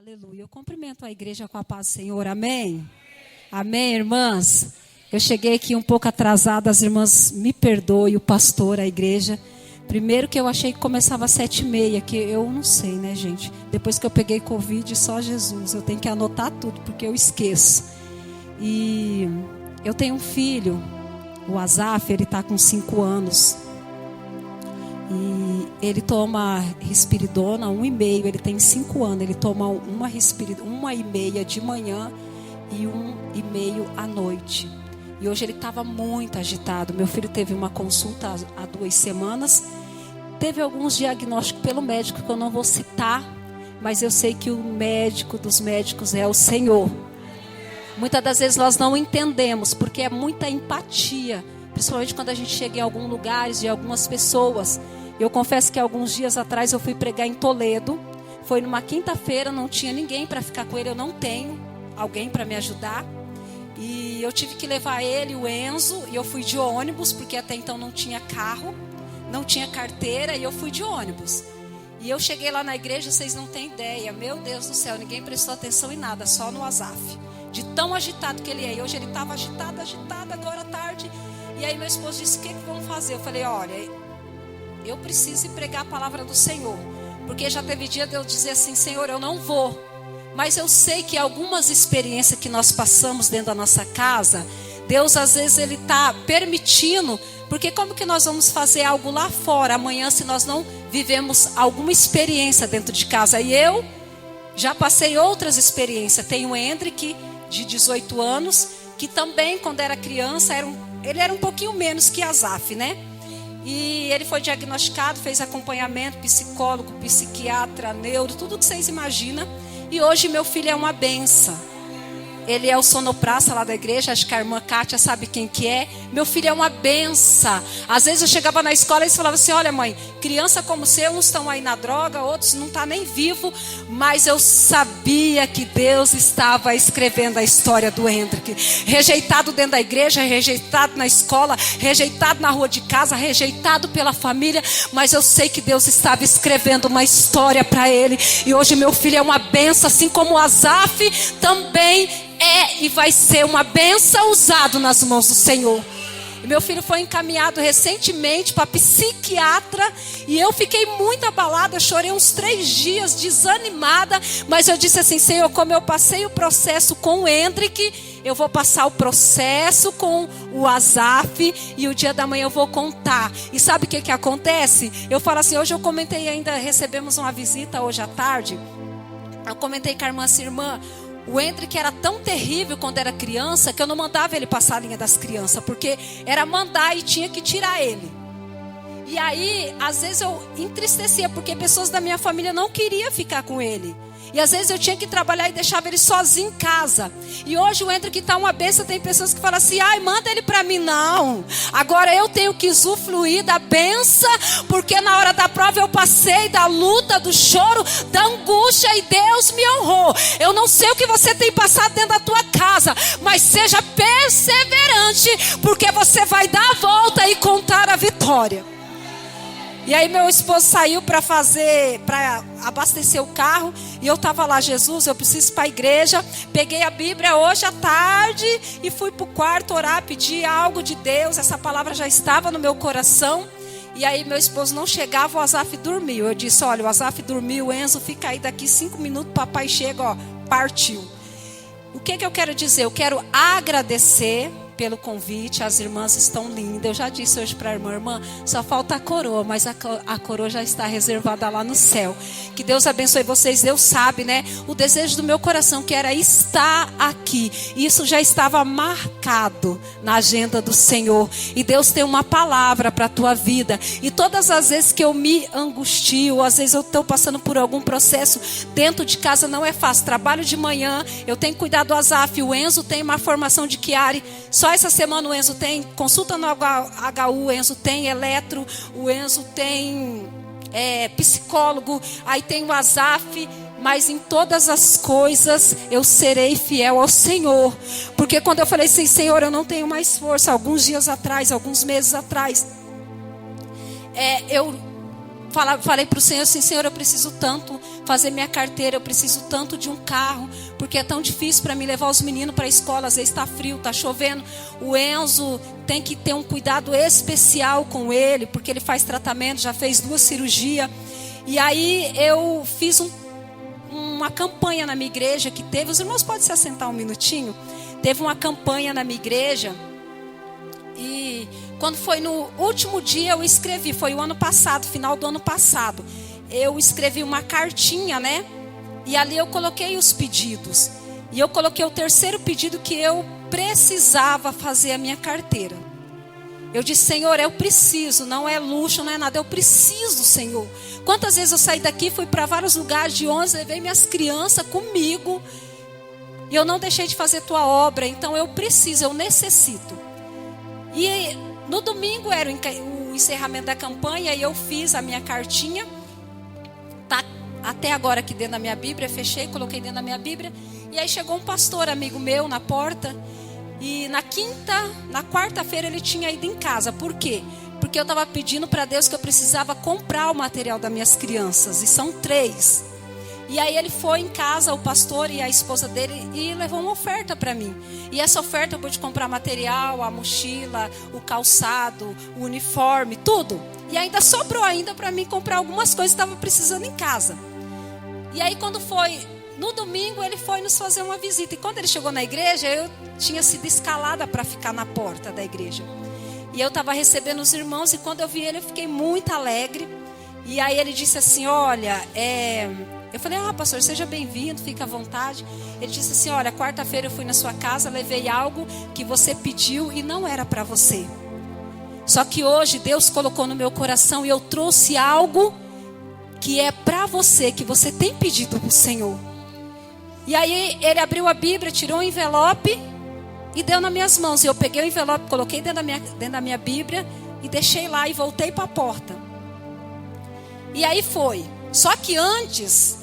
Aleluia. Eu cumprimento a igreja com a paz do Senhor. Amém? Amém, irmãs? Eu cheguei aqui um pouco atrasada. As irmãs me perdoem, o pastor, a igreja. Primeiro que eu achei que começava às 7h30, que eu não sei, né, gente? Depois que eu peguei Covid, só Jesus. Eu tenho que anotar tudo, porque eu esqueço. E eu tenho um filho, o Azaf, ele está com 5 anos. E ele toma risperidona 1,5, ele tem 5 anos. Ele toma uma risperidona, 1,5 de manhã e 1,5 à noite. E hoje ele estava muito agitado. Meu filho teve uma consulta há 2 semanas. Teve alguns diagnósticos pelo médico que eu não vou citar, mas eu sei que o médico dos médicos é o Senhor. Muitas das vezes nós não entendemos, porque é muita empatia, principalmente quando a gente chega em alguns lugares de algumas pessoas. Eu confesso que alguns dias atrás eu fui pregar em Toledo. Foi numa quinta-feira, não tinha ninguém para ficar com ele. Eu não tenho alguém para me ajudar. E eu tive que levar ele, o Enzo, e eu fui de ônibus, porque até então não tinha carro, não tinha carteira, e eu fui de ônibus. E eu cheguei lá na igreja, vocês não têm ideia. Meu Deus do céu, ninguém prestou atenção em nada, só no Azaf. De tão agitado que ele é. E hoje ele estava agitado, agora à tarde. E aí meu esposo disse, o que vamos fazer? Eu falei, olha, eu preciso ir pregar a palavra do Senhor. Porque já teve dia de eu dizer assim, Senhor, eu não vou. Mas eu sei que algumas experiências que nós passamos dentro da nossa casa, Deus às vezes Ele está permitindo. Porque como que nós vamos fazer algo lá fora amanhã se nós não vivemos alguma experiência dentro de casa? E eu já passei outras experiências. Tenho o Hendrick, de 18 anos, que também quando era criança, ele era um pouquinho menos que Azaf, né? E ele foi diagnosticado, fez acompanhamento, psicólogo, psiquiatra, neuro, tudo que vocês imaginam. E hoje meu filho é uma benção. Ele é o sonopraça lá da igreja, acho que a irmã Kátia sabe quem que é. Meu filho é uma benção. Às vezes eu chegava na escola e eles falavam assim, olha mãe, criança como você, uns estão aí na droga, outros não estão nem vivos. Mas eu sabia que Deus estava escrevendo a história do Hendrick. Rejeitado dentro da igreja, rejeitado na escola, rejeitado na rua de casa, rejeitado pela família. Mas eu sei que Deus estava escrevendo uma história para ele. E hoje meu filho é uma benção, assim como o Azaf também é e vai ser uma bênção usado nas mãos do Senhor. E meu filho foi encaminhado recentemente para psiquiatra. E eu fiquei muito abalada, chorei uns 3 dias, desanimada. Mas eu disse assim, Senhor, como eu passei o processo com o Hendrick, eu vou passar o processo com o Azaf. E o dia da manhã eu vou contar. E sabe o que acontece? Eu falo assim, hoje eu comentei ainda, recebemos uma visita hoje à tarde. Eu comentei com a irmã assim, irmã, o Hendrick era tão terrível quando era criança que eu não mandava ele passar a linha das crianças, porque era mandar e tinha que tirar ele. E aí, às vezes eu entristecia, porque pessoas da minha família não queriam ficar com ele. E às vezes eu tinha que trabalhar e deixava ele sozinho em casa. E hoje o Hendrick está uma benção. Tem pessoas que falam assim, ai, manda ele para mim. Não, agora eu tenho que usufruir da benção, porque na hora da prova eu passei da luta, do choro, da angústia, e Deus me honrou. Eu não sei o que você tem passado dentro da tua casa, mas seja perseverante, porque você vai dar a volta e contar a vitória. E aí meu esposo saiu para abastecer o carro. E eu estava lá, Jesus, eu preciso ir para a igreja. Peguei a Bíblia hoje à tarde e fui para o quarto orar, pedir algo de Deus. Essa palavra já estava no meu coração. E aí meu esposo não chegava, o Azaf dormiu. Eu disse, olha, o Azaf dormiu, o Enzo fica aí, daqui 5 minutos, papai chega, ó, partiu. O que eu quero dizer? Eu quero agradecer pelo convite, as irmãs estão lindas. Eu já disse hoje para a irmã, só falta a coroa, mas a coroa já está reservada lá no céu. Que Deus abençoe vocês. Deus sabe, né? O desejo do meu coração que era estar aqui. Isso já estava marcado na agenda do Senhor. E Deus tem uma palavra para a tua vida. E todas as vezes que eu me angustio, às vezes eu estou passando por algum processo dentro de casa, não é fácil. Trabalho de manhã, eu tenho que cuidar do Azaf. O Enzo tem uma formação de Chiari. Só essa semana o Enzo tem consulta no HU, o Enzo tem eletro, o Enzo tem psicólogo, aí tem o Azaf. Mas em todas as coisas eu serei fiel ao Senhor. Porque quando eu falei assim, Senhor, eu não tenho mais força, alguns dias atrás, alguns meses atrás, eu falei para o Senhor assim, Senhor, eu preciso tanto fazer minha carteira, eu preciso tanto de um carro, porque é tão difícil para mim levar os meninos para a escola, às vezes está frio, está chovendo. O Enzo tem que ter um cuidado especial com ele, porque ele faz tratamento, já fez 2 cirurgias. E aí eu fiz uma campanha na minha igreja que teve, os irmãos podem se assentar um minutinho, teve uma campanha na minha igreja, e quando foi no último dia eu escrevi, foi o ano passado, final do ano passado, eu escrevi uma cartinha, né, e ali eu coloquei os pedidos, e eu coloquei o terceiro pedido que eu precisava fazer a minha carteira. Eu disse, Senhor, eu preciso, não é luxo, não é nada, eu preciso, Senhor. Quantas vezes eu saí daqui, fui para vários lugares de ônibus, levei minhas crianças comigo, e eu não deixei de fazer tua obra, então eu preciso, eu necessito. E no domingo era o encerramento da campanha, e eu fiz a minha cartinha, tá até agora aqui dentro da minha Bíblia, fechei, coloquei dentro da minha Bíblia, e aí chegou um pastor amigo meu na porta, e na quarta-feira ele tinha ido em casa. Por quê? Porque eu estava pedindo para Deus que eu precisava comprar o material das minhas crianças. E são 3. E aí ele foi em casa, o pastor e a esposa dele, e levou uma oferta para mim. E essa oferta eu pude comprar material, a mochila, o calçado, o uniforme, tudo. E ainda sobrou ainda para mim comprar algumas coisas que estava precisando em casa. E aí quando foi... No domingo ele foi nos fazer uma visita. E quando ele chegou na igreja, eu tinha sido escalada para ficar na porta da igreja. E eu estava recebendo os irmãos. E quando eu vi ele, eu fiquei muito alegre. E aí ele disse assim, olha, eu falei, pastor, seja bem-vindo, fica à vontade. Ele disse assim, olha, quarta-feira eu fui na sua casa, levei algo que você pediu e não era para você. Só que hoje Deus colocou no meu coração e eu trouxe algo que é para você, que você tem pedido para o Senhor. E aí ele abriu a Bíblia, tirou um envelope e deu nas minhas mãos. E eu peguei o envelope, coloquei dentro da minha Bíblia e deixei lá e voltei para a porta. E aí foi. Só que antes,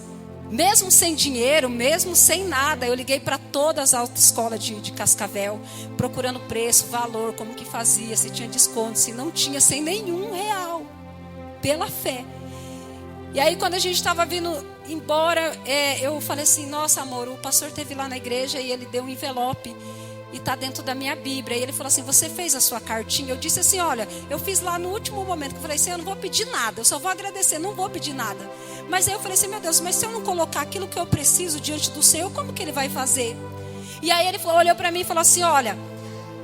mesmo sem dinheiro, mesmo sem nada, eu liguei para todas as autoescolas de Cascavel, procurando preço, valor, como que fazia, se tinha desconto, se não tinha, sem nenhum real, pela fé. E aí quando a gente estava vindo embora, eu falei assim, nossa amor, o pastor esteve lá na igreja e ele deu um envelope e está dentro da minha Bíblia. E ele falou assim, você fez a sua cartinha? Eu disse assim, olha, eu fiz lá no último momento, que eu falei assim, eu não vou pedir nada, eu só vou agradecer, não vou pedir nada. Mas aí eu falei assim, meu Deus, mas se eu não colocar aquilo que eu preciso diante do Senhor, como que ele vai fazer? E aí ele olhou para mim e falou assim, olha...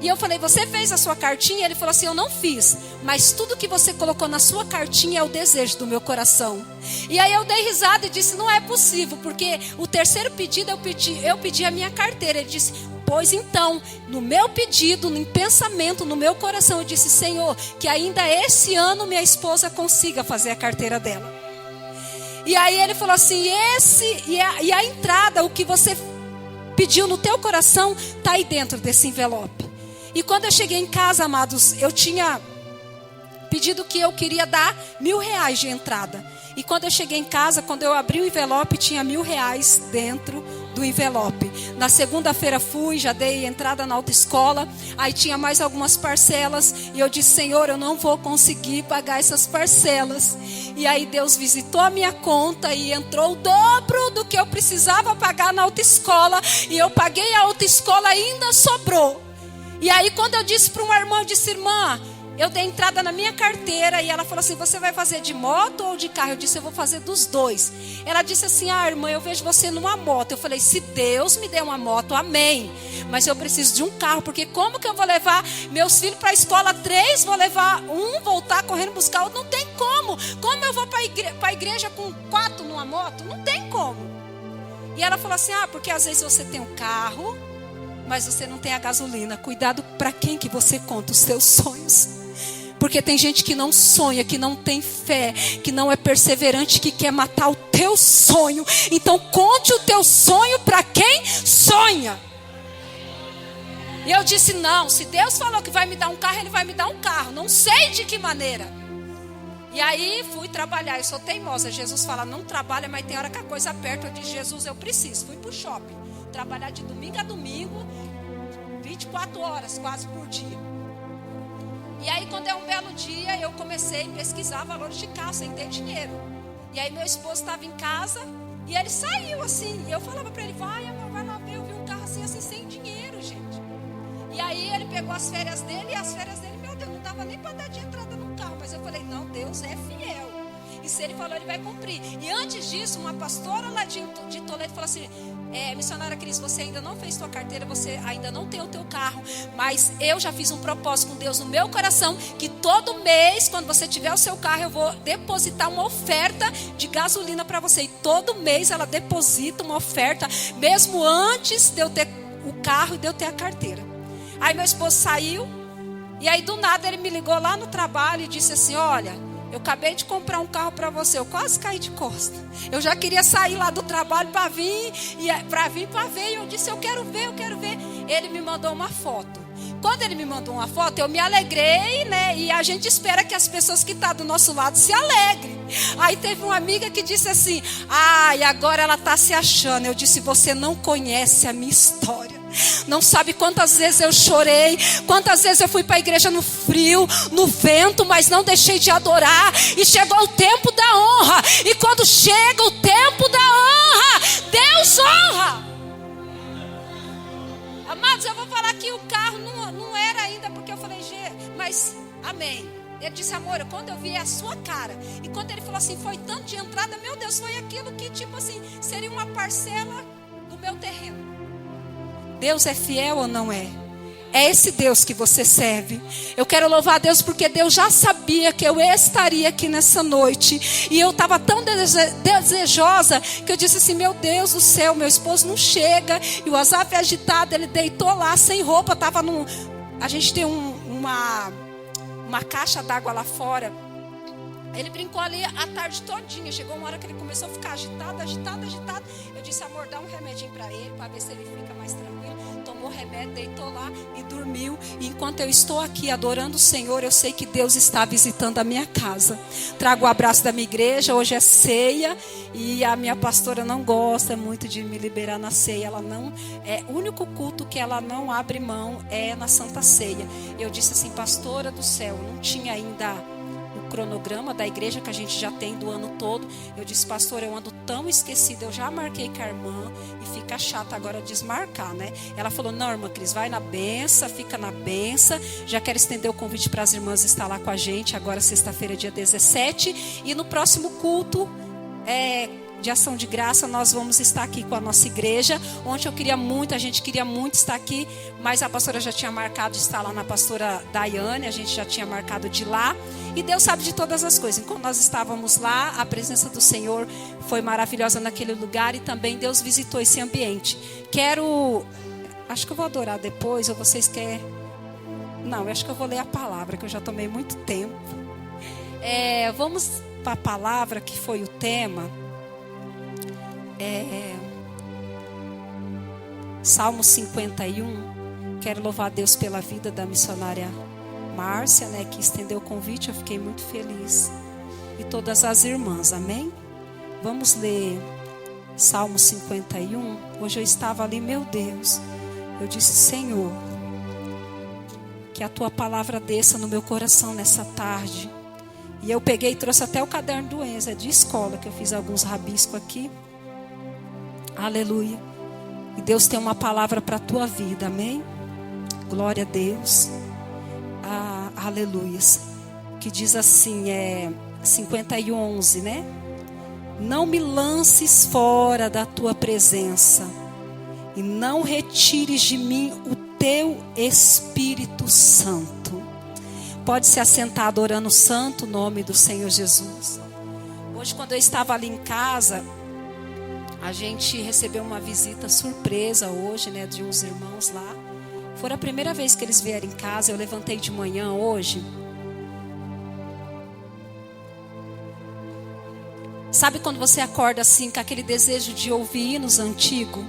E eu falei, você fez a sua cartinha? Ele falou assim, eu não fiz. Mas tudo que você colocou na sua cartinha é o desejo do meu coração. E aí eu dei risada e disse, não é possível. Porque o terceiro pedido eu pedi a minha carteira. Ele disse, pois então, no meu pedido, no pensamento, no meu coração, eu disse, Senhor, que ainda esse ano minha esposa consiga fazer a carteira dela. E aí ele falou assim, e a entrada, o que você pediu no teu coração, está aí dentro desse envelope. E quando eu cheguei em casa, amados, eu tinha pedido que eu queria dar R$1.000 de entrada. E quando eu cheguei em casa, quando eu abri o envelope, tinha R$1.000 dentro do envelope. Na segunda-feira fui, já dei entrada na autoescola. Aí tinha mais algumas parcelas. E eu disse, Senhor, eu não vou conseguir pagar essas parcelas. E aí Deus visitou a minha conta e entrou o dobro do que eu precisava pagar na autoescola. E eu paguei a autoescola e ainda sobrou. E aí quando eu disse para uma irmã, eu disse, irmã, eu dei entrada na minha carteira. E ela falou assim, você vai fazer de moto ou de carro? Eu disse, eu vou fazer dos dois. Ela disse assim, irmã, eu vejo você numa moto. Eu falei, se Deus me der uma moto, amém. Mas eu preciso de um carro, porque como que eu vou levar meus filhos para a escola? 3, vou levar um, voltar correndo buscar outro. Não tem como. Como eu vou para a igreja com 4 numa moto? Não tem como. E ela falou assim, porque às vezes você tem um carro, mas você não tem a gasolina. Cuidado para quem que você conta os seus sonhos. Porque tem gente que não sonha, que não tem fé, que não é perseverante, que quer matar o teu sonho. Então conte o teu sonho para quem sonha. E eu disse, não, se Deus falou que vai me dar um carro, Ele vai me dar um carro. Não sei de que maneira. E aí fui trabalhar, eu sou teimosa. Jesus fala, não trabalha, mas tem hora que a coisa aperta. Eu disse, Jesus, eu preciso. Fui para o shopping, trabalhar de domingo a domingo, 24 horas quase por dia. E aí quando é um belo dia, eu comecei a pesquisar valores de carro sem ter dinheiro. E aí meu esposo estava em casa, E ele saiu assim. E eu falava para ele, vai amor, vai lá ver. Eu vi um carro assim, sem dinheiro, gente. E aí ele pegou as férias dele. E as férias dele, meu Deus, não dava nem para dar de entrada no carro. Mas eu falei, não, Deus é fiel. E se ele falou, ele vai cumprir. E antes disso, uma pastora lá de Toledo falou assim, missionária Cris, você ainda não fez sua carteira, você ainda não tem o teu carro, mas eu já fiz um propósito com Deus no meu coração, que todo mês, quando você tiver o seu carro, eu vou depositar uma oferta de gasolina para você. E todo mês ela deposita uma oferta, mesmo antes de eu ter o carro e de eu ter a carteira. Aí meu esposo saiu, e aí do nada ele me ligou lá no trabalho e disse assim, olha, eu acabei de comprar um carro para você. Eu quase caí de costa. Eu já queria sair lá do trabalho para vir. E eu disse, eu quero ver. Ele me mandou uma foto. Quando ele me mandou uma foto, eu me alegrei, né? E a gente espera que as pessoas que estão do nosso lado se alegrem. Aí teve uma amiga que disse assim, e agora ela está se achando. Eu disse, você não conhece a minha história. Não sabe quantas vezes eu chorei, quantas vezes eu fui para a igreja no frio, no vento, mas não deixei de adorar. E chegou o tempo da honra. E quando chega o tempo da honra, Deus honra. Amados, eu vou falar que o carro não era ainda, porque eu falei, mas amém. Ele disse, amor, quando eu vi a sua cara. E quando ele falou assim, foi tanto de entrada, meu Deus, foi aquilo que tipo assim, seria uma parcela do meu terreno. Deus é fiel ou não é? É esse Deus que você serve. Eu quero louvar a Deus porque Deus já sabia que eu estaria aqui nessa noite. E eu estava tão desejosa que eu disse assim, meu Deus do céu, meu esposo não chega. E o Asaf agitado, ele deitou lá sem roupa. A gente tem uma caixa d'água lá fora. Ele brincou ali a tarde todinha. Chegou uma hora que ele começou a ficar agitado. Eu disse, amor, dá um remedinho para ele, para ver se ele fica mais tranquilo. Tomou remédio, deitou lá e dormiu. E enquanto eu estou aqui adorando o Senhor, eu sei que Deus está visitando a minha casa. Trago o abraço da minha igreja. Hoje é ceia. E a minha pastora não gosta muito de me liberar na ceia. Ela não, o único culto que ela não abre mão é na Santa Ceia. Eu disse assim, pastora do céu, não tinha ainda cronograma da igreja que a gente já tem do ano todo. Eu disse, pastor, eu ando tão esquecida, eu já marquei com a irmã e fica chato agora desmarcar, né? Ela falou, não, irmã Cris, vai na benção, fica na benção. Já quero estender o convite para as irmãs estar lá com a gente, agora sexta-feira, dia 17. E no próximo culto de ação de graça, nós vamos estar aqui com a nossa igreja. Ontem a gente queria muito estar aqui, mas a pastora já tinha marcado de estar lá na pastora Daiane, a gente já tinha marcado de ir lá. E Deus sabe de todas as coisas. Enquanto nós estávamos lá, a presença do Senhor foi maravilhosa naquele lugar e também Deus visitou esse ambiente. Acho que eu vou adorar depois, ou vocês querem? Não, eu acho que eu vou ler a palavra, que eu já tomei muito tempo. Vamos para a palavra que foi o tema. Salmo 51. Quero louvar a Deus pela vida da missionária Márcia, né, que estendeu o convite. Eu fiquei muito feliz. E todas as irmãs, amém? Vamos ler Salmo 51. Hoje eu estava ali, meu Deus. Eu disse, Senhor, que a tua palavra desça no meu coração nessa tarde. E eu peguei e trouxe até o caderno do Enzo, de escola, que eu fiz alguns rabiscos aqui. Aleluia. E Deus tem uma palavra para a tua vida, amém? Glória a Deus. Aleluia. Que diz assim, 51:11, né? Não me lances fora da tua presença e não retires de mim o teu Espírito Santo. Pode se assentar adorando o santo nome do Senhor Jesus. Hoje, quando eu estava ali em casa, a gente recebeu uma visita surpresa hoje, né, de uns irmãos lá. Foi a primeira vez que eles vieram em casa. Eu levantei de manhã hoje. Sabe quando você acorda assim com aquele desejo de ouvir hinos antigos?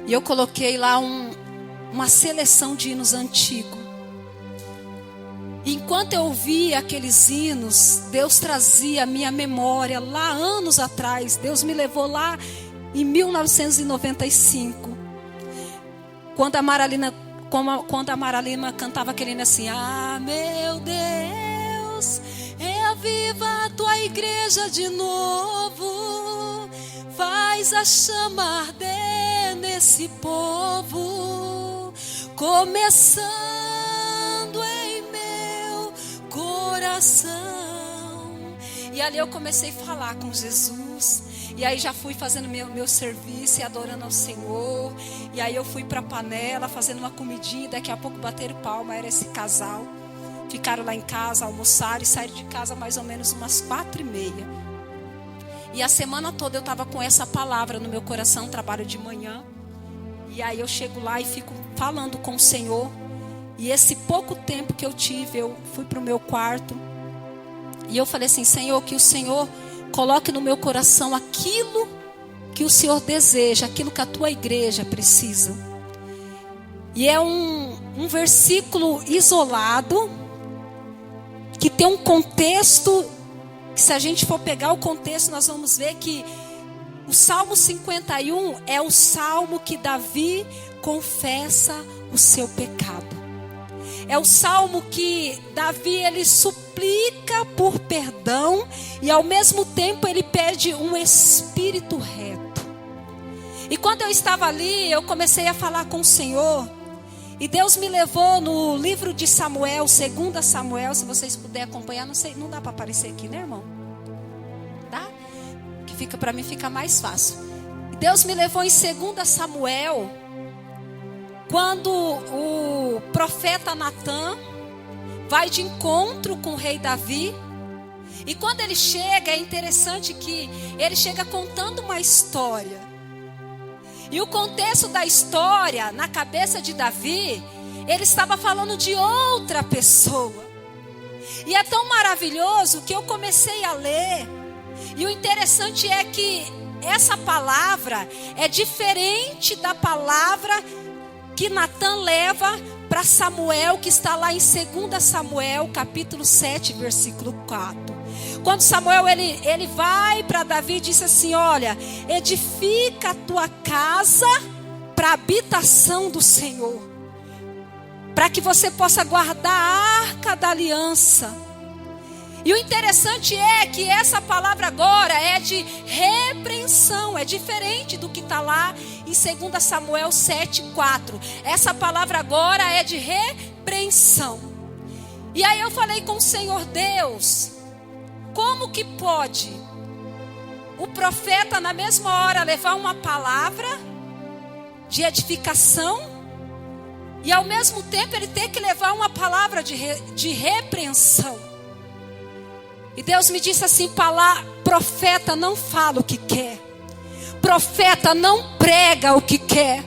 E eu coloquei lá uma seleção de hinos antigos. E enquanto eu ouvia aqueles hinos, Deus trazia a minha memória lá anos atrás. Deus me levou lá em 1995. Quando a Maralina cantava aquele hino assim, meu Deus, reaviva a tua igreja de novo, faz a chama arder nesse povo, começando em meu coração. E ali eu comecei a falar com Jesus. E aí já fui fazendo meu serviço e adorando ao Senhor. E aí eu fui para a panela fazendo uma comidinha. Daqui a pouco bateram palma, era esse casal. Ficaram lá em casa, almoçaram e saíram de casa mais ou menos umas 4h30. E a semana toda eu estava com essa palavra no meu coração, trabalho de manhã. E aí eu chego lá e fico falando com o Senhor. E esse pouco tempo que eu tive, eu fui para o meu quarto. E eu falei assim: Senhor, que o Senhor coloque no meu coração aquilo que o Senhor deseja, aquilo que a tua igreja precisa. E é um versículo isolado, que tem um contexto, que se a gente for pegar o contexto, nós vamos ver que o Salmo 51 é o salmo que Davi confessa o seu pecado. É o salmo que Davi, ele suplica por perdão e ao mesmo tempo ele pede um espírito reto. E quando eu estava ali, eu comecei a falar com o Senhor. E Deus me levou no livro de Samuel, 2 Samuel, se vocês puderem acompanhar, não sei, não dá para aparecer aqui, né, irmão? Dá? Que fica para mim fica mais fácil. E Deus me levou em 2 Samuel, quando o profeta Natan vai de encontro com o rei Davi. E quando ele chega, é interessante que ele chega contando uma história. E o contexto da história, na cabeça de Davi, ele estava falando de outra pessoa. E é tão maravilhoso que eu comecei a ler. E o interessante é que essa palavra é diferente da palavra que Natan leva para Samuel, que está lá em 2 Samuel, capítulo 7, versículo 4. Quando Samuel ele vai para Davi e disse assim: olha, edifica a tua casa para a habitação do Senhor, para que você possa guardar a arca da aliança. E o interessante é que essa palavra agora é de repreensão, é diferente do que está lá em 2 Samuel 7,4. Essa palavra agora é de repreensão. E aí eu falei com o Senhor: Deus, como que pode o profeta na mesma hora levar uma palavra de edificação e ao mesmo tempo ele ter que levar uma palavra de repreensão? E Deus me disse assim: profeta não fala o que quer, profeta não prega o que quer,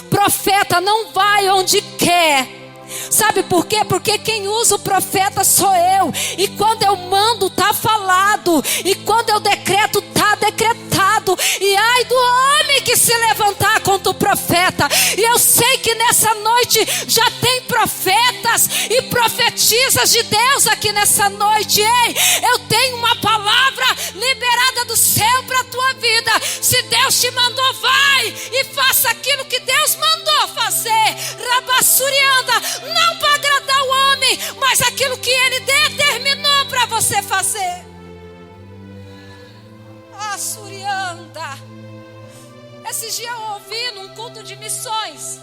profeta não vai onde quer. Sabe por quê? Porque quem usa o profeta sou eu. E quando eu mando, está falado. E quando eu decreto, está decretado. E ai do homem que se levantar contra o profeta. E eu sei que nessa noite já tem profetas e profetisas de Deus aqui nessa noite. Ei, eu tenho uma palavra liberada do céu para a tua vida. Se Deus te mandou, vai e faça aquilo que Deus mandou fazer. Rabassurianda, não para agradar o homem, mas aquilo que ele determinou para você fazer. Assurianda. Esses dias eu ouvi num culto de missões,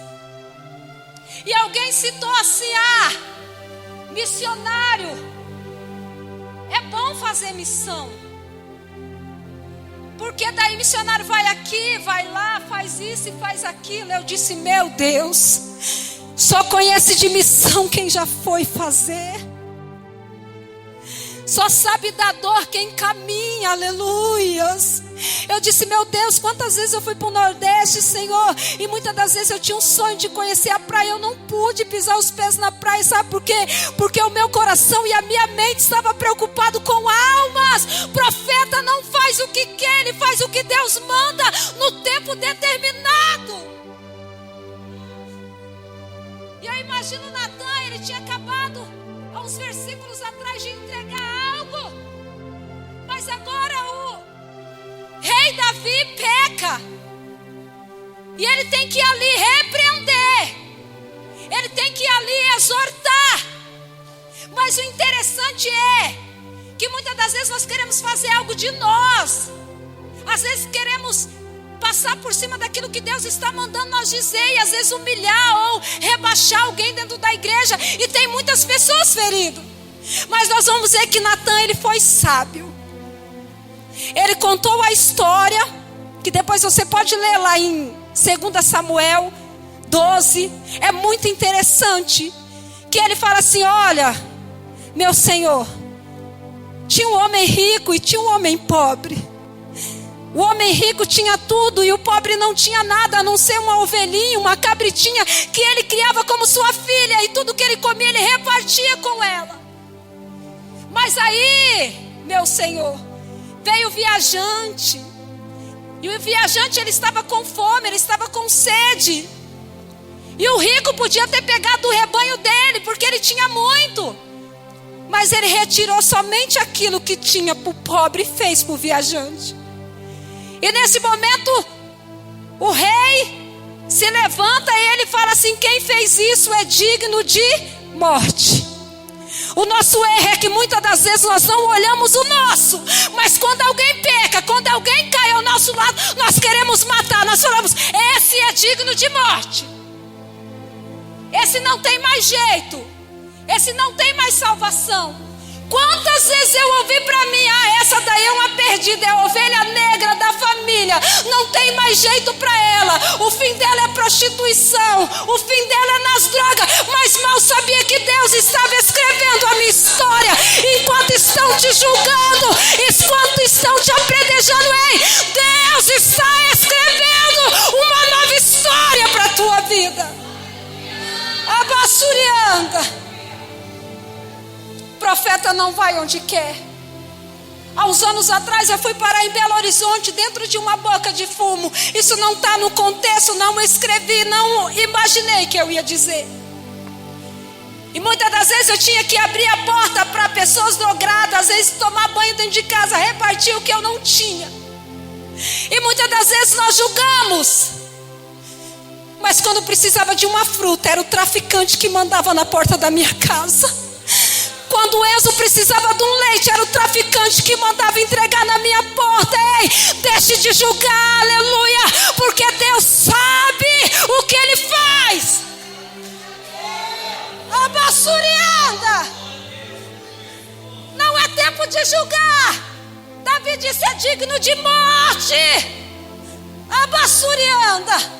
e alguém citou assim: missionário, é bom fazer missão, porque daí missionário vai aqui, vai lá, faz isso e faz aquilo. Eu disse: meu Deus, só conhece de missão quem já foi fazer. Só sabe da dor quem caminha, aleluias. Eu disse: meu Deus, quantas vezes eu fui para o Nordeste, Senhor, e muitas das vezes eu tinha um sonho de conhecer a praia. Eu não pude pisar os pés na praia, sabe por quê? Porque o meu coração e a minha mente estava preocupado com almas. Profeta não faz o que quer, ele faz o que Deus manda no tempo determinado. E eu imagino Natan, ele tinha acabado há uns versículos atrás de entregar algo, mas agora o rei Davi peca, e ele tem que ir ali repreender, ele tem que ir ali exortar. Mas o interessante é que muitas das vezes nós queremos fazer algo de nós. Às vezes queremos passar por cima daquilo que Deus está mandando nós dizer, e às vezes humilhar ou rebaixar alguém dentro da igreja, e tem muitas pessoas feridas. Mas nós vamos ver que Natan, ele foi sábio. Ele contou a história, que depois você pode ler lá em 2 Samuel 12, é muito interessante, que ele fala assim: olha, meu senhor, tinha um homem rico e tinha um homem pobre. O homem rico tinha tudo e o pobre não tinha nada, a não ser uma ovelhinha, uma cabritinha, que ele criava como sua filha, e tudo que ele comia ele repartia com ela. Mas aí, meu senhor, veio o viajante, e o viajante, ele estava com fome, ele estava com sede, e o rico podia ter pegado o rebanho dele, porque ele tinha muito, mas ele retirou somente aquilo que tinha para o pobre e fez para o viajante. E nesse momento, o rei se levanta e ele fala assim: quem fez isso é digno de morte. O nosso erro é que muitas das vezes nós não olhamos o nosso, mas quando alguém peca, quando alguém cai ao nosso lado, nós queremos matar. Nós falamos: esse é digno de morte, esse não tem mais jeito, esse não tem mais salvação. Quantas vezes eu ouvi para mim: essa daí é uma perdida, é a ovelha negra da família, não tem mais jeito para ela, o fim dela é prostituição, o fim dela é nas drogas. Mas mal sabia que Deus estava escrevendo a minha história. Enquanto estão te julgando, enquanto estão te apredejando, ei, Deus está escrevendo uma nova história para a tua vida. Abassurianda. Profeta não vai onde quer. Há uns anos atrás eu fui parar em Belo Horizonte, dentro de uma boca de fumo. Isso não está no contexto, não escrevi, não imaginei que eu ia dizer. E muitas das vezes eu tinha que abrir a porta para pessoas drogadas, às vezes tomar banho dentro de casa, repartir o que eu não tinha. E muitas das vezes nós julgamos, mas quando precisava de uma fruta, era o traficante que mandava na porta da minha casa. Quando o Enzo precisava de um leite, era o traficante que mandava entregar na minha porta. Ei, deixe de julgar, aleluia, porque Deus sabe o que Ele faz. Abassurianda. Não é tempo de julgar. Davi disse: é digno de morte. Abassurianda.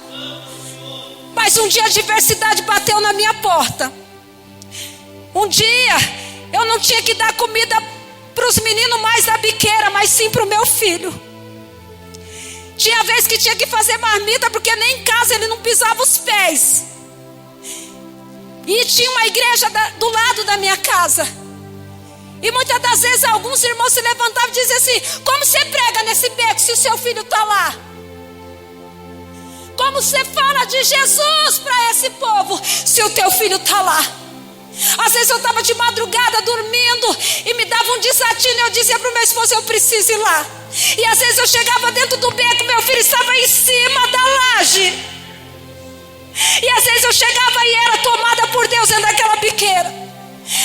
Mas um dia a adversidade bateu na minha porta. Um dia eu não tinha que dar comida para os meninos mais da biqueira, mas sim para o meu filho. Tinha vez que tinha que fazer marmita, porque nem em casa ele não pisava os pés. E tinha uma igreja do lado da minha casa. E muitas das vezes alguns irmãos se levantavam e diziam assim: como você prega nesse beco se o seu filho está lá? Como você fala de Jesus para esse povo se o teu filho está lá? Às vezes eu estava de madrugada dormindo e me dava um desatino, eu dizia para o meu esposo: eu preciso ir lá. E às vezes eu chegava dentro do beco, meu filho estava em cima da laje. E às vezes eu chegava e era tomada por Deus dentro daquela biqueira.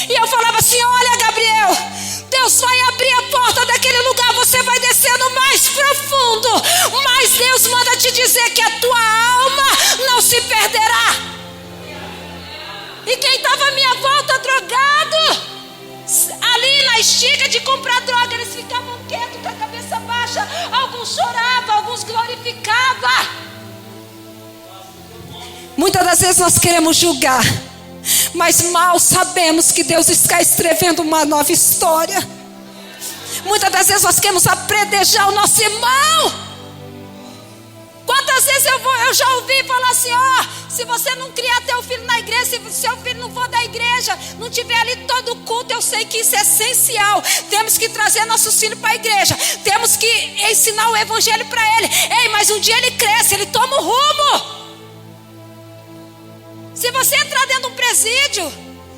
E eu falava assim: olha, Gabriel, Deus vai abrir a porta daquele lugar, você vai descendo mais profundo, mas Deus manda te dizer que a tua alma não se perderá. E quem estava à minha volta drogado, ali na estiga de comprar droga, eles ficavam quietos com a cabeça baixa. Alguns choravam, alguns glorificavam. Muitas das vezes nós queremos julgar, mas mal sabemos que Deus está escrevendo uma nova história. Muitas das vezes nós queremos apredejar o nosso irmão. Quantas vezes eu já ouvi falar assim: se você não criar teu filho na igreja, se seu filho não for da igreja, não tiver ali todo o culto, eu sei que isso é essencial. Temos que trazer nossos filhos para a igreja, temos que ensinar o evangelho para ele. Ei, mas um dia ele cresce, ele toma o rumo. Se você entrar dentro de um presídio,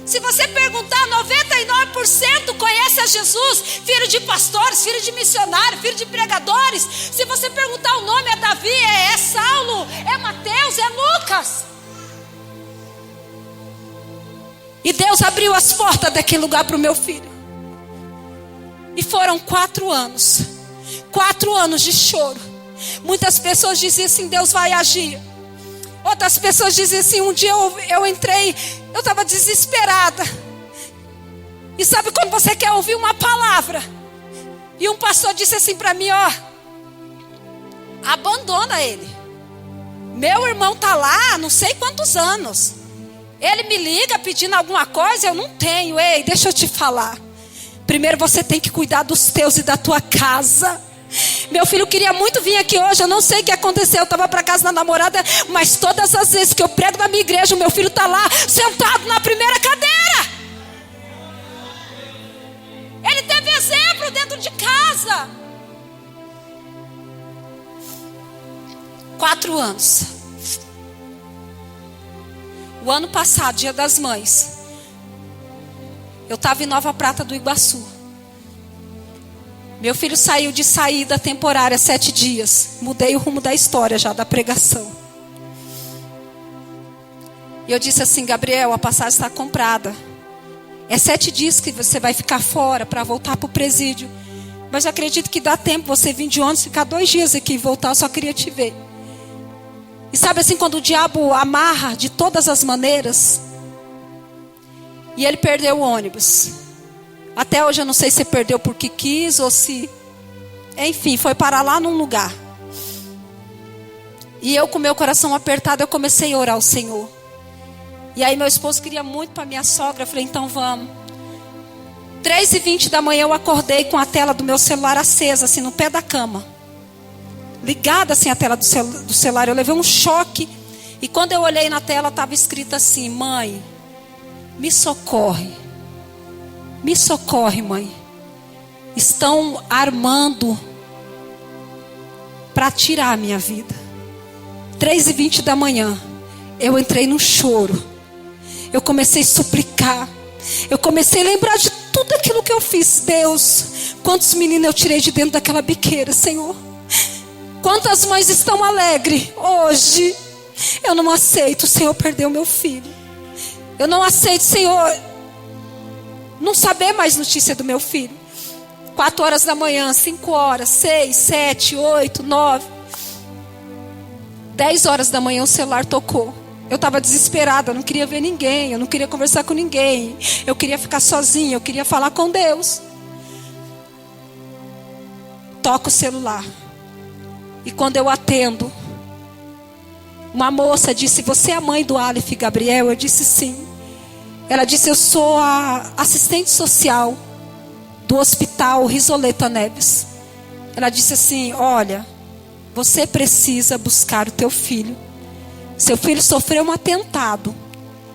se você perguntar, 99% conhece a Jesus. Filho de pastores, filho de missionários, filho de pregadores. Se você perguntar o nome, é Davi, é Saulo, é Mateus, é Lucas. E Deus abriu as portas daquele lugar para o meu filho. E foram 4 anos. 4 anos de choro. Muitas pessoas diziam assim, Deus vai agir. Outras pessoas diziam assim, um dia eu entrei, eu estava desesperada. E sabe quando você quer ouvir uma palavra? E um pastor disse assim para mim, ó, abandona ele. Meu irmão está lá, não sei quantos anos. Ele me liga pedindo alguma coisa, eu não tenho. Ei, deixa eu te falar. Primeiro você tem que cuidar dos teus e da tua casa. Meu filho queria muito vir aqui hoje, eu não sei o que aconteceu. Eu estava para casa da namorada, mas todas as vezes que eu prego na minha igreja, o meu filho está lá, sentado na primeira cadeira. Ele teve exemplo dentro de casa. 4 anos. O ano passado, Dia das Mães, eu estava em Nova Prata do Iguaçu. Meu filho saiu de saída temporária 7 dias. Mudei o rumo da história já, da pregação. E eu disse assim, Gabriel, a passagem está comprada. É 7 dias que você vai ficar fora para voltar para o presídio. Mas eu acredito que dá tempo você vir de ônibus, ficar 2 dias aqui e voltar. Eu só queria te ver. E sabe assim, quando o diabo amarra de todas as maneiras. E ele perdeu o ônibus. Até hoje eu não sei se perdeu porque quis ou se... Enfim, foi parar lá num lugar. E eu com meu coração apertado, eu comecei a orar ao Senhor. E aí meu esposo queria muito para minha sogra. Eu falei, então vamos. 3h20 da manhã eu acordei com a tela do meu celular acesa, assim, no pé da cama. Ligada assim a tela do celular. Eu levei um choque. E quando eu olhei na tela, estava escrito assim, mãe, me socorre. Me socorre, mãe. Estão armando para tirar a minha vida. 3h20 da manhã. Eu entrei num choro. Eu comecei a suplicar. Eu comecei a lembrar de tudo aquilo que eu fiz. Deus, quantos meninos eu tirei de dentro daquela biqueira, Senhor. Quantas mães estão alegres hoje. Eu não aceito, o Senhor perdeu meu filho. Eu não aceito, Senhor, não saber mais notícia do meu filho. 4 horas da manhã, 5 horas, 6, 7, 8, 9. 10 horas da manhã o celular tocou. Eu estava desesperada, eu não queria ver ninguém, eu não queria conversar com ninguém. Eu queria ficar sozinha, eu queria falar com Deus. Toca o celular. E quando eu atendo, uma moça disse, você é a mãe do Aleph Gabriel? Eu disse sim. Ela disse, eu sou a assistente social do hospital Risoleta Neves. Ela disse assim, olha, você precisa buscar o teu filho. Seu filho sofreu um atentado.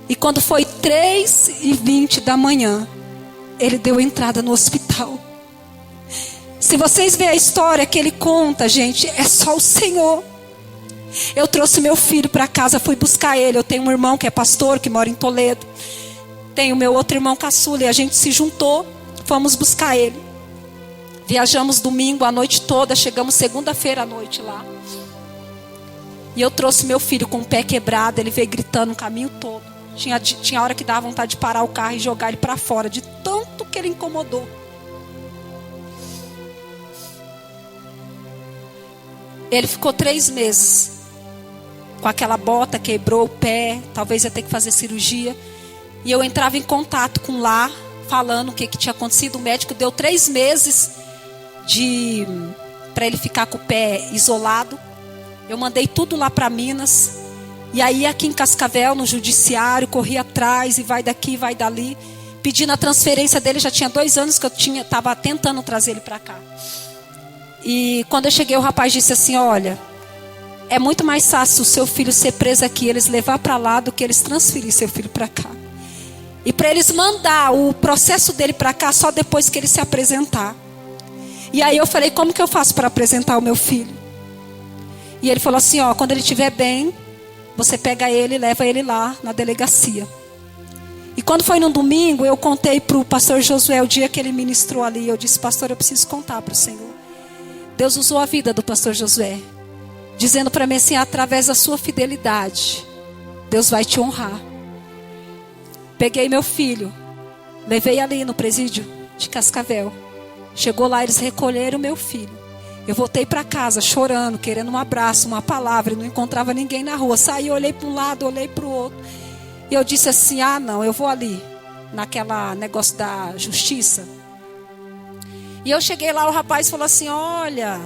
E quando foi 3h20 da manhã, ele deu entrada no hospital. Se vocês verem a história que ele conta, gente, é só o Senhor. Eu trouxe meu filho para casa, fui buscar ele. Eu tenho um irmão que é pastor, que mora em Toledo. Tenho meu outro irmão caçula e a gente se juntou, fomos buscar ele. Viajamos domingo a noite toda, chegamos segunda-feira à noite lá. E eu trouxe meu filho com o pé quebrado, ele veio gritando o caminho todo. Tinha hora que dava vontade de parar o carro e jogar ele para fora, de tanto que ele incomodou. Ele ficou 3 meses com aquela bota, quebrou o pé, talvez ia ter que fazer cirurgia. E eu entrava em contato com lá, falando o que tinha acontecido. O médico deu 3 meses para ele ficar com o pé isolado. Eu mandei tudo lá para Minas. E aí aqui em Cascavel, no judiciário, corri atrás e vai daqui, vai dali. Pedindo a transferência dele, já tinha 2 anos que eu estava tentando trazer ele para cá. E quando eu cheguei, o rapaz disse assim, olha, é muito mais fácil o seu filho ser preso aqui, eles levar para lá, do que eles transferir seu filho para cá. E para eles mandar o processo dele para cá só depois que ele se apresentar. E aí eu falei, como que eu faço para apresentar o meu filho? E ele falou assim, ó, quando ele estiver bem, você pega ele e leva ele lá na delegacia. E quando foi no domingo, eu contei para o pastor Josué o dia que ele ministrou ali. Eu disse, pastor, eu preciso contar para o Senhor. Deus usou a vida do pastor Josué, dizendo para mim assim, através da sua fidelidade, Deus vai te honrar. Peguei meu filho, levei ali no presídio de Cascavel. Chegou lá, eles recolheram meu filho. Eu voltei para casa chorando, querendo um abraço, uma palavra, e não encontrava ninguém na rua. Saí, olhei para um lado, olhei para o outro. E eu disse assim, não, eu vou ali, naquela negócio da justiça. E eu cheguei lá, o rapaz falou assim, olha,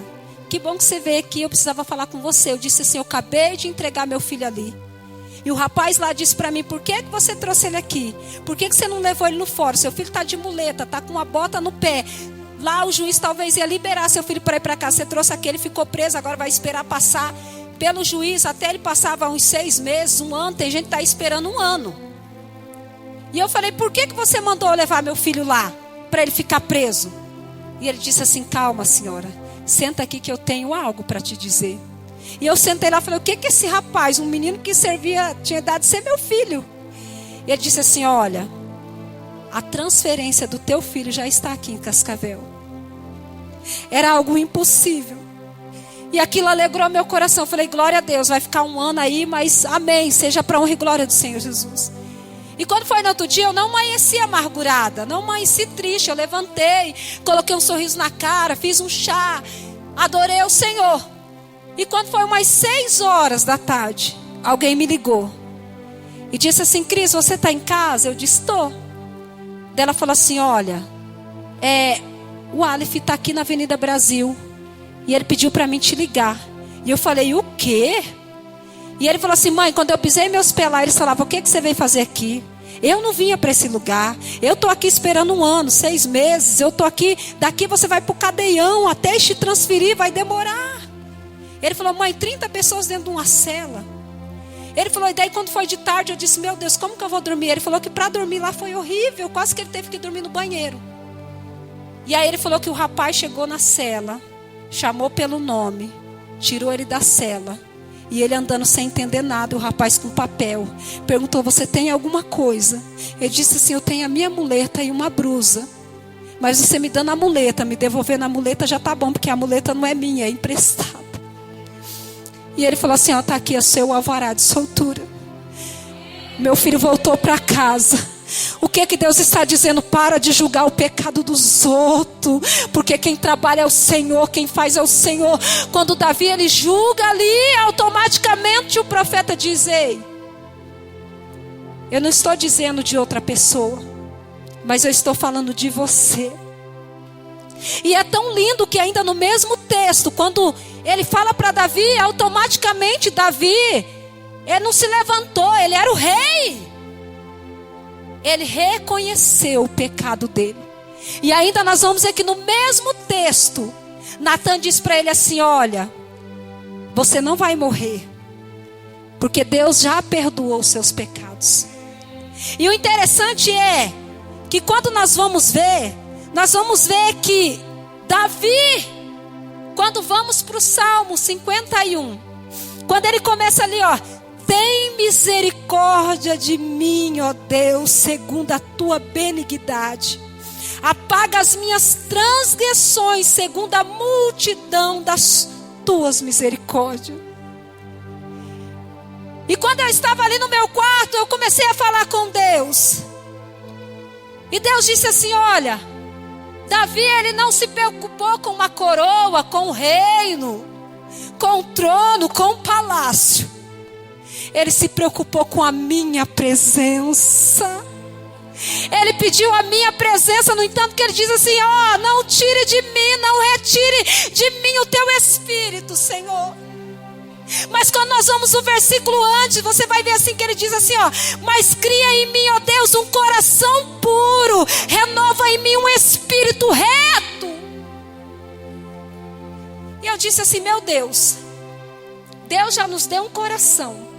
que bom que você veio aqui, eu precisava falar com você. Eu disse assim, eu acabei de entregar meu filho ali. E o rapaz lá disse para mim, por que você trouxe ele aqui? Por que você não levou ele no fórum? Seu filho está de muleta, está com uma bota no pé. Lá o juiz talvez ia liberar seu filho para ir para casa. Você trouxe aquele, ficou preso, agora vai esperar passar pelo juiz. Até ele passava uns 6 meses, 1 ano. Tem gente que está esperando 1 ano. E eu falei, por que você mandou eu levar meu filho lá? Para ele ficar preso? E ele disse assim, calma senhora, senta aqui que eu tenho algo para te dizer. E eu sentei lá e falei, o que esse rapaz, um menino que servia, tinha idade de ser meu filho? E ele disse assim, olha, a transferência do teu filho já está aqui em Cascavel. Era algo impossível. E aquilo alegrou meu coração. Eu falei, glória a Deus, vai ficar 1 ano aí, mas amém, seja para honra e glória do Senhor Jesus. E quando foi no outro dia, eu não amanheci amargurada, não amanheci triste. Eu levantei, coloquei um sorriso na cara, fiz um chá, adorei o Senhor. E quando foi umas 6 horas da tarde, alguém me ligou e disse assim, Cris, você está em casa? Eu disse, estou. Ela falou assim, olha, o Aleph está aqui na Avenida Brasil e ele pediu para mim te ligar. E eu falei, o quê? E ele falou assim, mãe, quando eu pisei meus pés lá, eles falavam, o que você veio fazer aqui? Eu não vinha para esse lugar, eu estou aqui esperando 1 ano, 6 meses, eu estou aqui, daqui você vai para o cadeião, até te transferir, vai demorar. Ele falou, mãe, 30 pessoas dentro de uma cela. Ele falou, e daí quando foi de tarde, eu disse, meu Deus, como que eu vou dormir? Ele falou que para dormir lá foi horrível, quase que ele teve que dormir no banheiro. E aí ele falou que o rapaz chegou na cela, chamou pelo nome, tirou ele da cela. E ele andando sem entender nada, o rapaz com papel, perguntou, você tem alguma coisa? Ele disse assim, eu tenho a minha muleta e uma brusa. Mas você me dando a muleta, me devolvendo a muleta já tá bom, porque a muleta não é minha, é emprestada. E ele falou assim, ó, tá aqui o seu alvará de soltura. Meu filho voltou para casa. O que Deus está dizendo? Para de julgar o pecado dos outros, porque quem trabalha é o Senhor, quem faz é o Senhor. Quando Davi ele julga ali, automaticamente o profeta diz, ei, eu não estou dizendo de outra pessoa, mas eu estou falando de você. E é tão lindo que ainda no mesmo texto, quando ele fala para Davi, automaticamente Davi, ele não se levantou, ele era o rei. Ele reconheceu o pecado dele. E ainda nós vamos ver que no mesmo texto, Natan diz para ele assim, olha, você não vai morrer, porque Deus já perdoou os seus pecados. E o interessante é, que quando nós vamos ver que Davi, quando vamos para o Salmo 51, quando ele começa ali, ó, tem misericórdia de mim, ó Deus, segundo a tua benignidade. Apaga as minhas transgressões, segundo a multidão das tuas misericórdias. E quando eu estava ali no meu quarto, eu comecei a falar com Deus. E Deus disse assim, olha, Davi, ele não se preocupou com uma coroa, com o reino, com o trono, com o palácio. Ele se preocupou com a minha presença. Ele pediu a minha presença, no entanto que ele diz assim, ó, não tire de mim, não retire de mim o teu Espírito, Senhor. Mas quando nós vamos no versículo antes, você vai ver assim que ele diz assim, ó, mas cria em mim, ó Deus, um coração puro, renova em mim um espírito reto. E eu disse assim, meu Deus, Deus já nos deu um coração.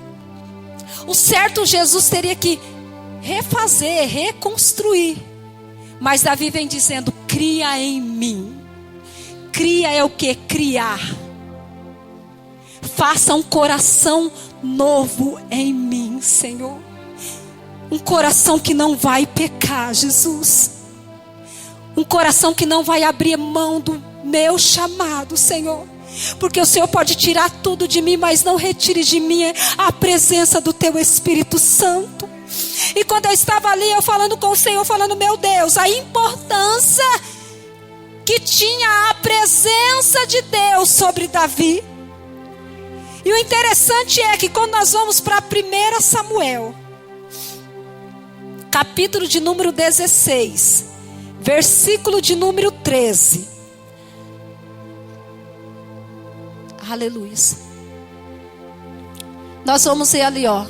O certo Jesus teria que refazer, reconstruir. Mas Davi vem dizendo, cria em mim. Cria é o que? Criar. Faça um coração novo em mim, Senhor. Um coração que não vai pecar, Jesus. Um coração que não vai abrir mão do meu chamado, Senhor. Porque o Senhor pode tirar tudo de mim, mas não retire de mim a presença do teu Espírito Santo. E quando eu estava ali, eu falando com o Senhor, falando, meu Deus, a importância que tinha a presença de Deus sobre Davi. E o interessante é que quando nós vamos para 1 Samuel, capítulo de número 16, versículo de número 13. Aleluia. Nós vamos ver ali, ó,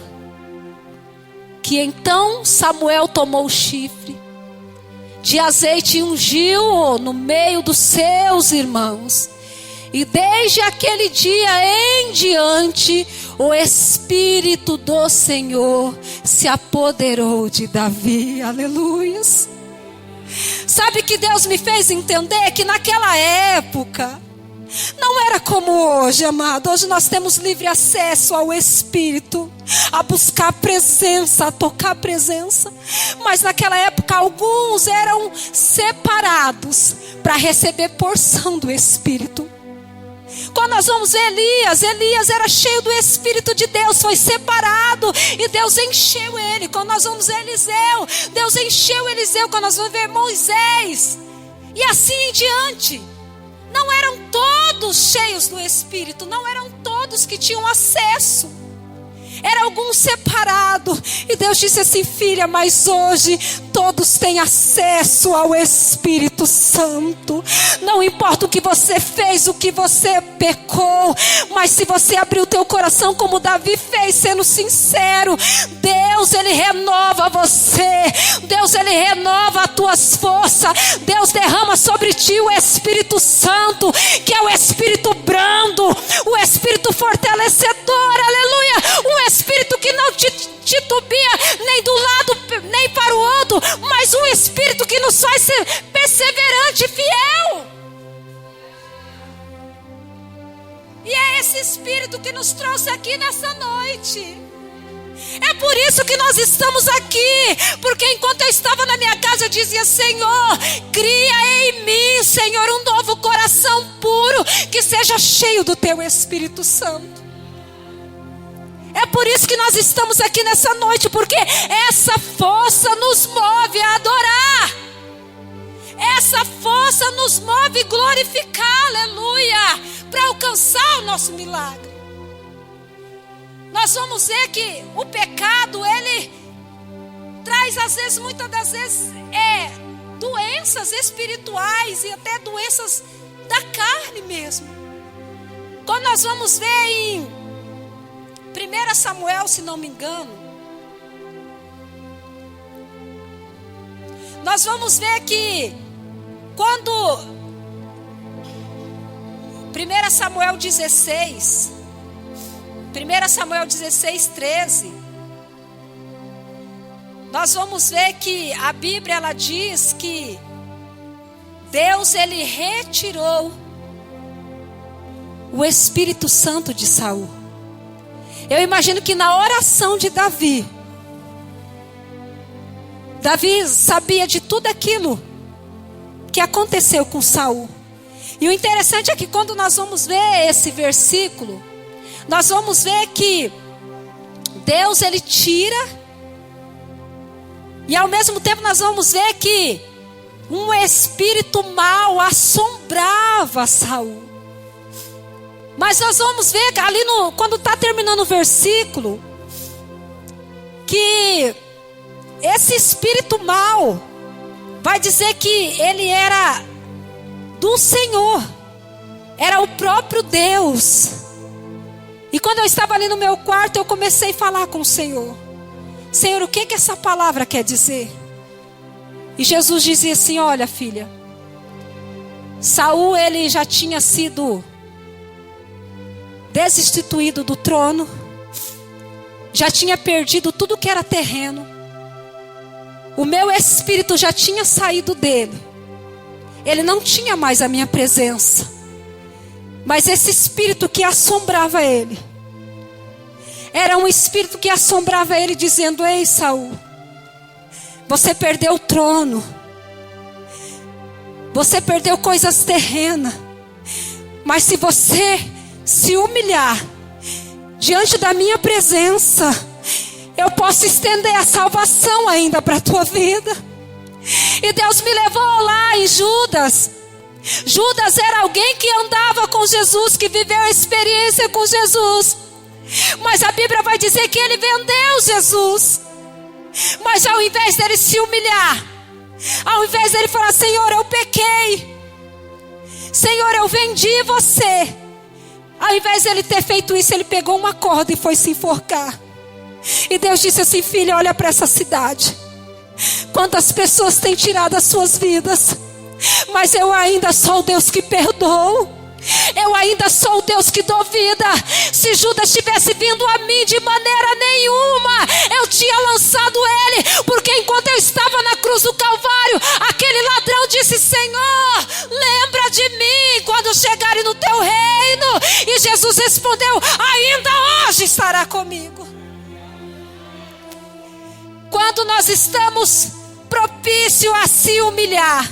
que então Samuel tomou o chifre de azeite e ungiu no meio dos seus irmãos. E desde aquele dia em diante, o Espírito do Senhor se apoderou de Davi. Aleluias. Sabe que Deus me fez entender que naquela época não era como hoje, amado. Hoje nós temos livre acesso ao Espírito, a buscar a presença, a tocar a presença. Mas naquela época alguns eram separados para receber porção do Espírito. Quando nós vamos ver Elias era cheio do Espírito de Deus, foi separado e Deus encheu ele. Quando nós vamos ver Eliseu, Deus encheu Eliseu. Quando nós vamos ver Moisés, e assim em diante. Não eram todos cheios do Espírito, não eram todos que tinham acesso. Era alguns separados. E Deus disse assim: filha, mas hoje todos têm acesso ao Espírito Santo. Não importa o que você fez, o que você pecou, mas se você abrir o teu coração como Davi fez, sendo sincero, Deus, Ele renova você. Deus, Ele renova as tuas forças. Deus derrama sobre ti o Espírito Santo, que é o Espírito brando, o Espírito fortalecedor, aleluia. Um Espírito que não te titubia nem do lado, nem para o outro, mas um Espírito que nos faz ser perseverante e fiel. E é esse Espírito que nos trouxe aqui nessa noite. É por isso que nós estamos aqui, porque enquanto eu estava na minha casa eu dizia: Senhor, cria em mim, Senhor, um novo coração puro, que seja cheio do teu Espírito Santo. É por isso que nós estamos aqui nessa noite, porque essa força nos move a adorar. Essa força nos move a glorificar, aleluia, para alcançar o nosso milagre. Nós vamos ver que o pecado, ele traz às vezes, muitas das vezes, doenças espirituais e até doenças da carne mesmo. Quando nós vamos ver em 1 Samuel, se não me engano, nós vamos ver que quando 1 Samuel 16, 13, nós vamos ver que a Bíblia, ela diz que Deus, Ele retirou o Espírito Santo de Saul. Eu imagino que na oração de Davi sabia de tudo aquilo que aconteceu com Saul. E o interessante é que quando nós vamos ver esse versículo, nós vamos ver que Deus, Ele tira, e ao mesmo tempo nós vamos ver que um espírito mau assombrava Saul. Mas nós vamos ver ali quando está terminando o versículo, que esse espírito mau vai dizer que ele era do Senhor, era o próprio Deus. E quando eu estava ali no meu quarto, eu comecei a falar com o Senhor: Senhor, o que essa palavra quer dizer? E Jesus dizia assim: olha, filha, Saul, ele já tinha sido destituído do trono, já tinha perdido tudo que era terreno, o meu espírito já tinha saído dele, ele não tinha mais a minha presença, mas esse espírito que assombrava ele, era um espírito que assombrava ele, dizendo: ei, Saul, você perdeu o trono, você perdeu coisas terrenas, mas se você se humilhar diante da minha presença, eu posso estender a salvação ainda para a tua vida. E Deus me levou lá em Judas, Judas era alguém que andava com Jesus, que viveu a experiência com Jesus. Mas a Bíblia vai dizer que ele vendeu Jesus. Mas ao invés dele se humilhar, ao invés dele falar: Senhor, eu pequei, Senhor, eu vendi você, ao invés dele ter feito isso, ele pegou uma corda e foi se enforcar. E Deus disse assim: filha, olha para essa cidade. Quantas pessoas têm tirado as suas vidas, mas eu ainda sou o Deus que perdoa. Eu ainda sou o Deus que dou vida. Se Judas tivesse vindo a mim, de maneira nenhuma eu tinha lançado ele, porque enquanto eu estava na cruz do Calvário, aquele ladrão disse: Senhor, lembra de mim quando chegarem no teu reino. E Jesus respondeu: ainda hoje estará comigo. Quando nós estamos propícios a se humilhar,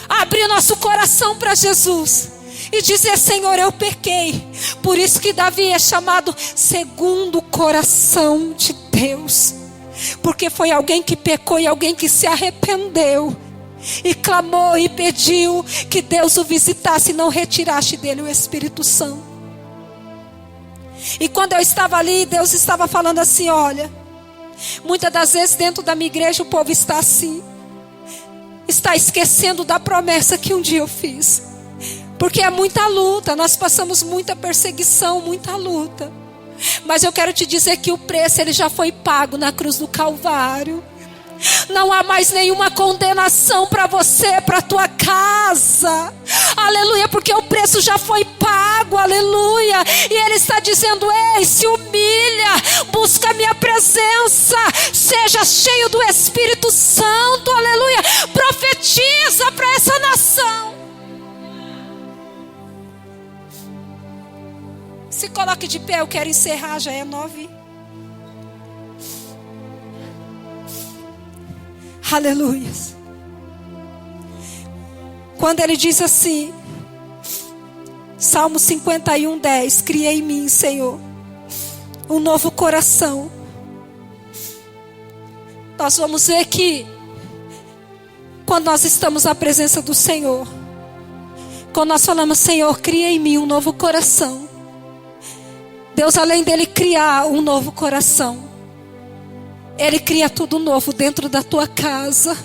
abrir nosso coração para Jesus e dizer: Senhor, eu pequei. Por isso que Davi é chamado segundo o coração de Deus, porque foi alguém que pecou e alguém que se arrependeu e clamou e pediu que Deus o visitasse e não retirasse dele o Espírito Santo. E quando eu estava ali, Deus estava falando assim: olha, muitas das vezes dentro da minha igreja o povo está assim, está esquecendo da promessa que um dia eu fiz. Porque é muita luta, nós passamos muita perseguição, muita luta. Mas eu quero te dizer que o preço ele já foi pago na cruz do Calvário. Não há mais nenhuma condenação para você, para a tua casa. Aleluia, porque o preço já foi pago, aleluia. E ele está dizendo: ei, se humilha, busca a minha presença, seja cheio do Espírito Santo, aleluia. Profetiza para essa nação. Se coloque de pé, eu quero encerrar, já é 9. Aleluia. Quando ele diz assim, Salmo 51, 10: criei em mim, Senhor, um novo coração. Nós vamos ver que quando nós estamos na presença do Senhor, quando nós falamos: Senhor, cria em mim um novo coração, Deus, além dele criar um novo coração, ele cria tudo novo dentro da tua casa.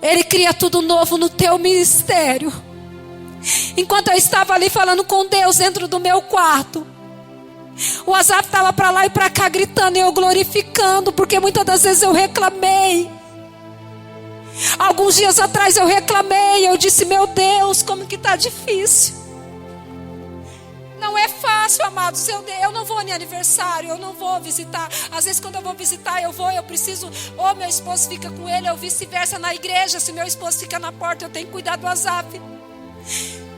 Ele cria tudo novo no teu ministério. Enquanto eu estava ali falando com Deus dentro do meu quarto, o Azaf estava para lá e para cá gritando e eu glorificando, porque muitas das vezes eu reclamei. Alguns dias atrás eu reclamei, eu disse: meu Deus, como que está difícil. Não é fácil, amados. Eu não vou em aniversário, eu não vou visitar. Às vezes quando eu vou visitar, eu preciso, ou meu esposo fica com ele, ou vice-versa na igreja. Se meu esposo fica na porta, eu tenho que cuidar do Azaf.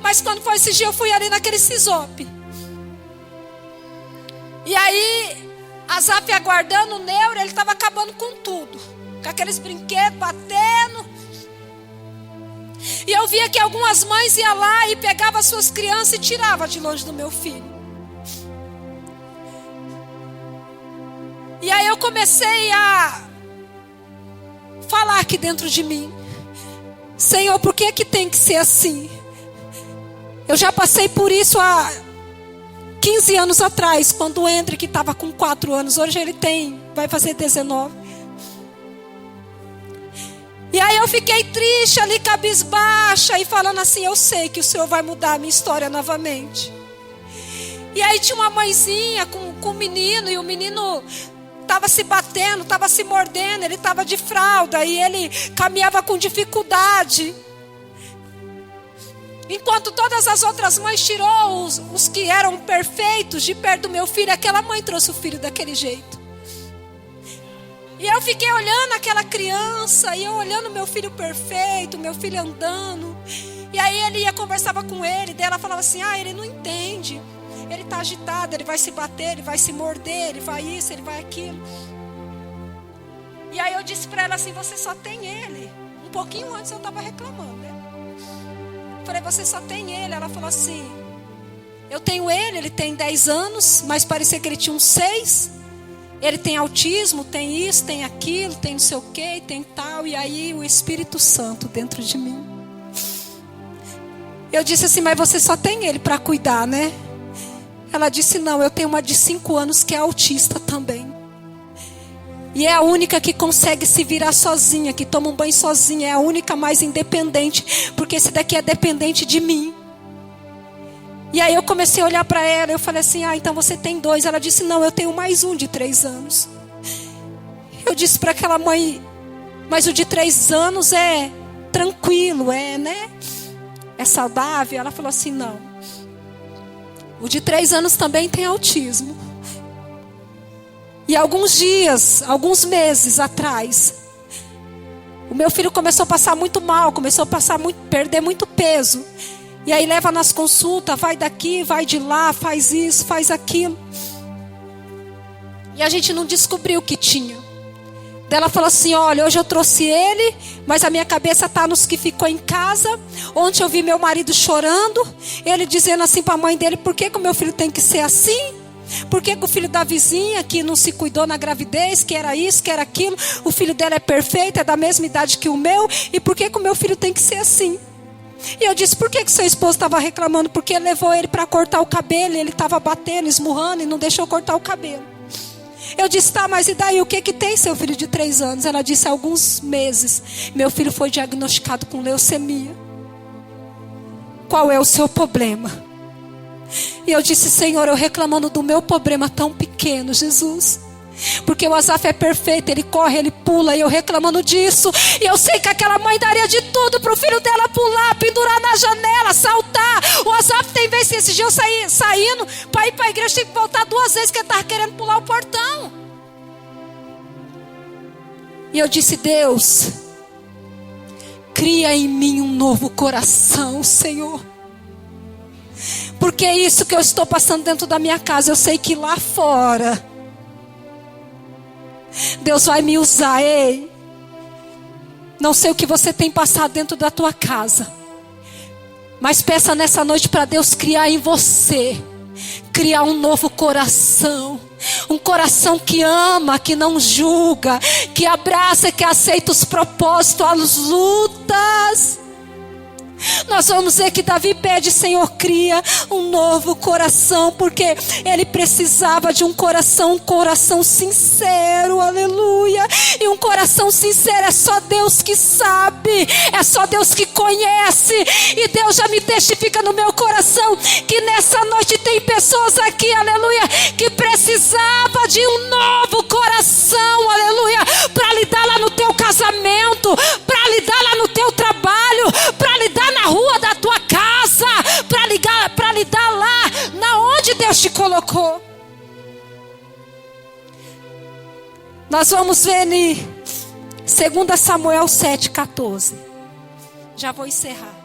Mas quando foi esse dia, eu fui ali naquele Cisop. E aí, Azaf aguardando o Neuro, ele estava acabando com tudo. Com aqueles brinquedos, batendo. E eu via que algumas mães iam lá e pegavam as suas crianças e tiravam de longe do meu filho. E aí eu comecei a falar aqui dentro de mim: Senhor, por que tem que ser assim? Eu já passei por isso há 15 anos atrás, quando o Hendrick estava com 4 anos. Hoje ele vai fazer 19. E aí eu fiquei triste ali, cabisbaixa, e falando assim: eu sei que o Senhor vai mudar a minha história novamente. E aí tinha uma mãezinha com um menino, e o menino estava se batendo, estava se mordendo, ele estava de fralda, e ele caminhava com dificuldade. Enquanto todas as outras mães tirou os que eram perfeitos de perto do meu filho, aquela mãe trouxe o filho daquele jeito. E eu fiquei olhando aquela criança, e eu olhando meu filho perfeito, meu filho andando. E aí ele ia, conversava com ele, daí ela falava assim: ele não entende. Ele está agitado, ele vai se bater, ele vai se morder, ele vai isso, ele vai aquilo. E aí eu disse para ela assim: você só tem ele. Um pouquinho antes eu estava reclamando, né? Falei: você só tem ele. Ela falou assim: eu tenho ele tem 10 anos, mas parecia que ele tinha uns 6. Ele tem autismo, tem isso, tem aquilo, tem não sei o que, tem tal. E aí o Espírito Santo dentro de mim Eu disse assim, mas você só tem ele para cuidar, né? Ela disse, não, eu tenho uma de 5 anos que é autista também. E é a única que consegue se virar sozinha, que toma um banho sozinha. É a única mais independente, porque esse daqui é dependente de mim. E aí eu comecei a olhar para ela, eu falei assim, então você tem 2. Ela disse, não, eu tenho mais um de 3 anos. Eu disse para aquela mãe, mas o de 3 anos é tranquilo, né? É saudável. Ela falou assim, não. O de 3 anos também tem autismo. E alguns meses atrás, o meu filho começou a passar muito mal, perder muito peso. E aí leva nas consultas, vai daqui, vai de lá, faz isso, faz aquilo. E a gente não descobriu o que tinha. Daí ela falou assim, olha, hoje eu trouxe ele, mas a minha cabeça está nos que ficou em casa. Ontem eu vi meu marido chorando, ele dizendo assim para a mãe dele, por que o meu filho tem que ser assim? Por que o filho da vizinha que não se cuidou na gravidez, que era isso, que era aquilo, o filho dela é perfeito, é da mesma idade que o meu, e por que o meu filho tem que ser assim? E eu disse, por que seu esposo estava reclamando? Porque ele levou ele para cortar o cabelo, ele estava batendo, esmurrando e não deixou cortar o cabelo. Eu disse, tá, mas e daí, o que tem seu filho de 3 anos? Ela disse, há alguns meses, meu filho foi diagnosticado com leucemia. Qual é o seu problema? E eu disse, Senhor, eu reclamando do meu problema tão pequeno, Jesus. Porque o Asaf é perfeito, ele corre, ele pula, e eu reclamando disso. E eu sei que aquela mãe daria de tudo para o filho dela pular, pendurar na janela, saltar. O Asaf tem vezes, esse dia eu saindo para ir para a igreja, tem que voltar 2 vezes, que ele estava querendo pular o portão. E eu disse, Deus, cria em mim um novo coração, Senhor. Porque é isso que eu estou passando dentro da minha casa. Eu sei que lá fora Deus vai me usar. Ei, não sei o que você tem passado dentro da tua casa, mas peça nessa noite para Deus criar em você, criar um novo coração. Um coração que ama, que não julga, que abraça, que aceita os propósitos, as lutas. Nós vamos ver que Davi pede, Senhor, cria um novo coração, porque ele precisava de um coração sincero, aleluia. E um coração sincero é só Deus que sabe, é só Deus que conhece. E Deus já me testifica no meu coração que nessa noite tem pessoas aqui, aleluia, que precisava de um novo coração, aleluia, para lidar lá no teu casamento, para lidar lá no teu trabalho, para lidar na rua da tua casa, para lidar lá na onde Deus te colocou. Nós vamos ver em 2 Samuel 7,14. Já vou encerrar.